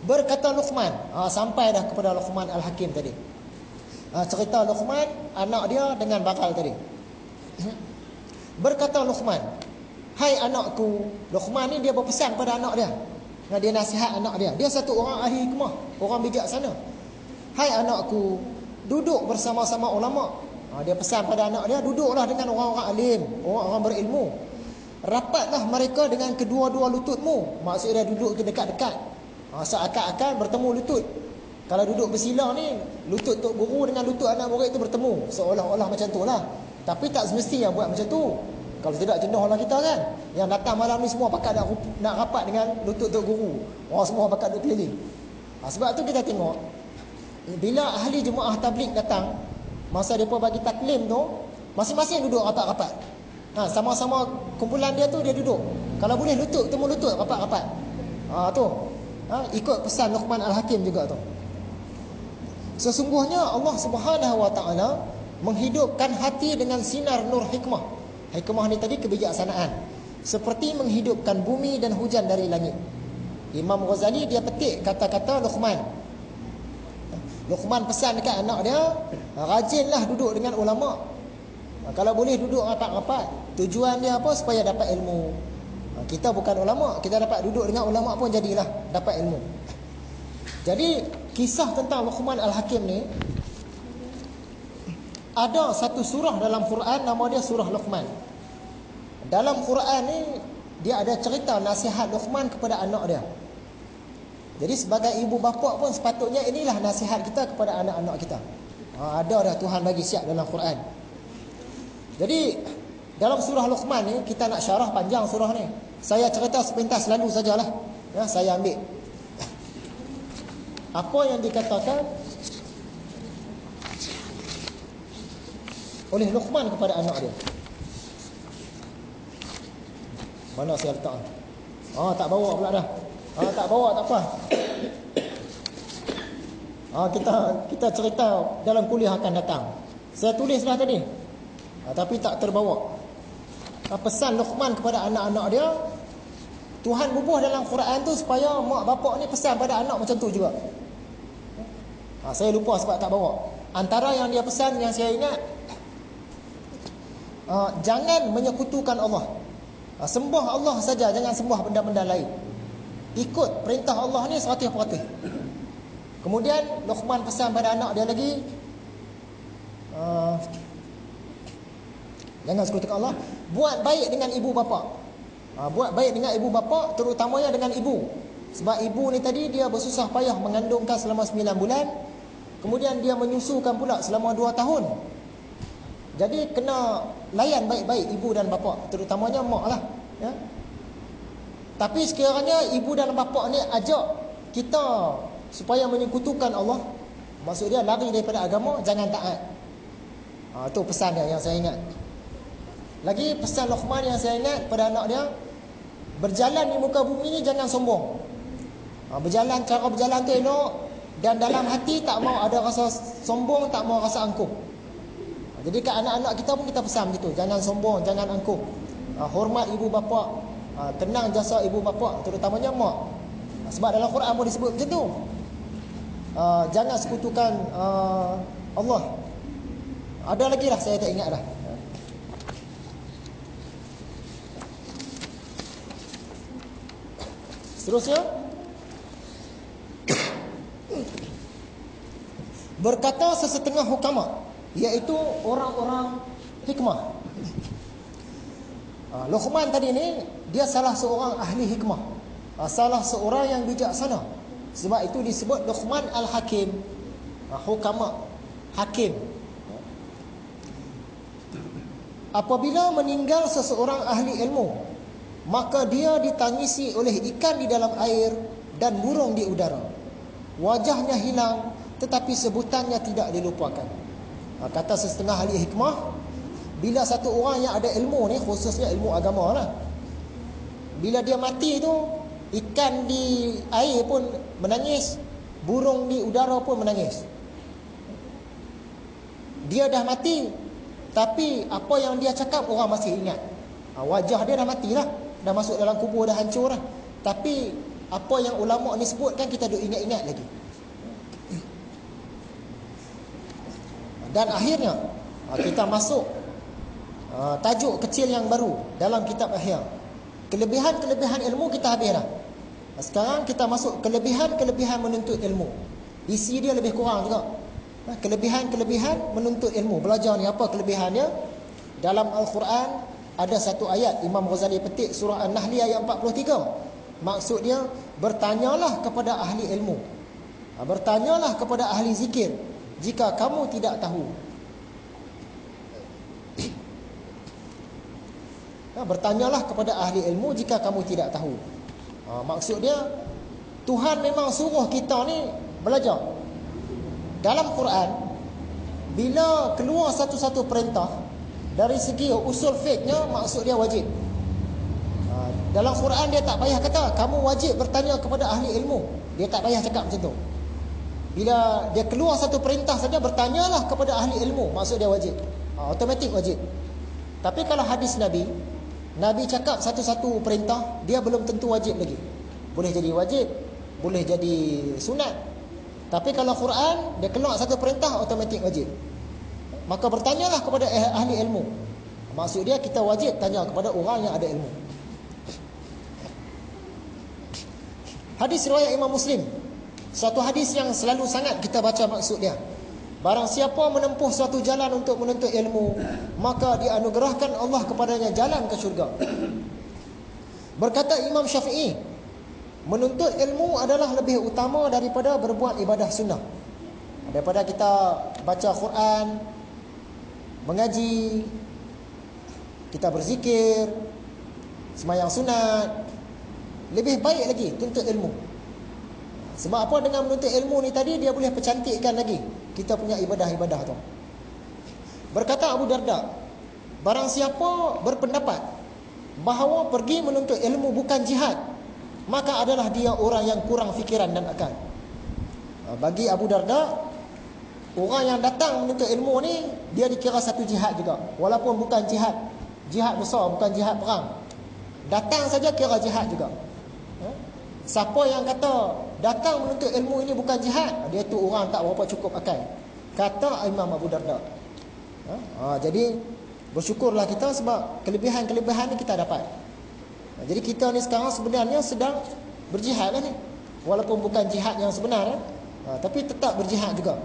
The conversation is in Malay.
Berkata Luqman, sampai dah kepada Luqman Al-Hakim tadi. Cerita Luqman, anak dia dengan bakal tadi. Berkata Luqman, hai anakku. Luqman ni dia berpesan pada anak dia. Dia nasihat anak dia. Dia satu orang ahli hikmah, orang bijaksana. Hai anakku, duduk bersama-sama ulama. Dia pesan pada anak dia, duduklah dengan orang-orang alim, orang-orang berilmu. Rapatlah mereka dengan kedua-dua lututmu. Maksudnya duduk dekat-dekat. Seakan-akan bertemu lutut. Kalau duduk bersila ni, lutut tok guru dengan lutut anak murid tu bertemu, seolah-olah macam tu lah. Tapi tak semestinya buat macam tu. Kalau tidak jenuh lah kita kan. Yang datang malam ni semua pakat nak rapat dengan lutut tok guru. Orang semua pakat duduk keliling. Sebab tu kita tengok, bila ahli jemaah tabligh datang, masa mereka bagi taklim tu, masing-masing duduk rapat-rapat. Sama-sama kumpulan dia tu, dia duduk. Kalau boleh lutut, temu lutut, rapat-rapat. Tu ikut pesan Luqman Al-Hakim juga tu. Sesungguhnya Allah Subhanahu wa taala menghidupkan hati dengan sinar nur hikmah. Hikmah ni tadi kebijaksanaan. Seperti menghidupkan bumi dan hujan dari langit. Imam Ghazali dia petik kata-kata Luqman. Luqman pesan dekat anak dia, rajinlah duduk dengan ulama. Kalau boleh duduk rapat-rapat. Tujuan dia apa? Supaya dapat ilmu. Kita bukan ulama, kita dapat duduk dengan ulama pun jadilah dapat ilmu. Jadi kisah tentang Luqman Al-Hakim ni, ada satu surah dalam Quran nama dia surah Luqman. Dalam Quran ni dia ada cerita nasihat Luqman kepada anak dia. Jadi sebagai ibu bapa pun sepatutnya inilah nasihat kita kepada anak-anak kita. Ada dah Tuhan bagi siap dalam Quran. Jadi dalam surah Luqman ni kita nak syarah panjang surah ni. Saya cerita sepintas lalu sajalah. Saya ambil apa yang dikatakan oleh Luqman kepada anak dia. Mana saya letak? Tak bawa pula dah. Tak bawa tak apa. Kita cerita dalam kuliah akan datang. Saya tulislah tadi. Tapi tak terbawa. Pesan Luqman kepada anak-anak dia, Tuhan bubuh dalam Quran tu supaya mak bapak ni pesan pada anak macam tu juga. Saya lupa sebab tak bawa. Antara yang dia pesan yang saya ingat, jangan menyekutukan Allah. Sembah Allah saja, jangan sembah benda-benda lain. Ikut perintah Allah ni 100%. Kemudian Luqman pesan pada anak dia lagi, jangan sekutukan Allah. Buat baik dengan ibu bapa. Buat baik dengan ibu bapa, terutamanya dengan ibu. Sebab ibu ni tadi dia bersusah payah mengandungkan selama 9 bulan. Kemudian dia menyusukan pula selama 2 tahun. Jadi kena layan baik-baik ibu dan bapa, terutamanya mak lah. Tapi sekiranya ibu dan bapa ni ajak kita supaya menyekutukan Allah, maksud dia lari daripada agama, jangan taat. Itu pesan dia yang saya ingat. Lagi pesan Luqman yang saya ingat pada anak dia, berjalan di muka bumi ni jangan sombong. Cara berjalan tu elok, dan dalam hati tak mau ada rasa sombong, tak mau rasa angkuh. Jadi kat anak-anak kita pun kita pesan begitu, jangan sombong, jangan angkuh. Hormat ibu bapa, kenang jasa ibu bapa, terutamanya mak. Sebab dalam Quran pun disebut macam tu. Jangan sekutukan Allah. Ada lagi lah, saya tak ingat dah. Seterusnya, berkata sesetengah hukama, iaitu orang-orang hikmah. Luqman tadi ni dia salah seorang ahli hikmah, salah seorang yang bijaksana. Sebab itu disebut Luqman Al-Hakim, hukama, hakim. Apabila meninggal seseorang ahli ilmu, maka dia ditangisi oleh ikan di dalam air dan burung di udara. Wajahnya hilang, tetapi sebutannya tidak dilupakan. Kata setengah ahli hikmah, bila satu orang yang ada ilmu ni, khususnya ilmu agama lah, bila dia mati tu, ikan di air pun menangis, burung di udara pun menangis. Dia dah mati, tapi apa yang dia cakap orang masih ingat. Wajah dia dah matilah, dah masuk dalam kubur, dah hancur lah. Tapi apa yang ulama ni sebutkan kita duk ingat-ingat lagi. Dan akhirnya kita masuk tajuk kecil yang baru dalam kitab Ihya. Kelebihan-kelebihan ilmu kita habis dah. Sekarang kita masuk kelebihan-kelebihan menuntut ilmu. Isi dia lebih kurang juga. Kelebihan-kelebihan menuntut ilmu. Belajar ni apa kelebihannya? Dalam Al-Quran ada satu ayat Imam Ghazali petik surah An-Nahl ayat 43. Maksud dia, bertanyalah kepada ahli ilmu. Bertanyalah kepada ahli zikir jika kamu tidak tahu. Bertanyalah kepada ahli ilmu jika kamu tidak tahu. Maksud dia, Tuhan memang suruh kita ni belajar. Dalam Quran, bila keluar satu-satu perintah, dari segi usul fiqhnya, maksud dia wajib. Dalam Quran dia tak payah kata kamu wajib bertanya kepada ahli ilmu. Dia tak payah cakap macam tu. Bila dia keluar satu perintah saja, bertanyalah kepada ahli ilmu, maksud dia wajib. Automatik wajib. Tapi kalau hadis Nabi, Nabi cakap satu-satu perintah, dia belum tentu wajib lagi. Boleh jadi wajib, boleh jadi sunat. Tapi kalau Quran, dia keluar satu perintah, automatik wajib. Maka bertanyalah kepada ahli ilmu. Maksud dia kita wajib tanya kepada orang yang ada ilmu. Hadis riwayat Imam Muslim. Satu hadis yang selalu sangat kita baca maksud dia. Barang siapa menempuh suatu jalan untuk menuntut ilmu, maka dianugerahkan Allah kepadanya jalan ke syurga. Berkata Imam Syafi'i, menuntut ilmu adalah lebih utama daripada berbuat ibadah sunnah. Daripada kita baca Quran, mengaji, kita berzikir, sembahyang sunat, lebih baik lagi tuntut ilmu. Sebab apa? Dengan menuntut ilmu ni tadi, dia boleh percantikkan lagi kita punya ibadah-ibadah tu. Berkata Abu Darda, barang siapa berpendapat bahawa pergi menuntut ilmu bukan jihad, maka adalah dia orang yang kurang fikiran dan akal. Bagi Abu Darda, orang yang datang menuntut ilmu ni, dia dikira satu jihad juga. Walaupun bukan jihad besar, bukan jihad perang, datang saja kira jihad juga. Siapa yang kata datang menuntut ilmu ini bukan jihad, dia tu orang tak berapa cukup akal, kata Imam Abu Darda. Jadi bersyukurlah kita sebab kelebihan-kelebihan ni kita dapat. Jadi kita ni sekarang sebenarnya sedang berjihad lah ni. Walaupun bukan jihad yang sebenar, tapi tetap berjihad juga.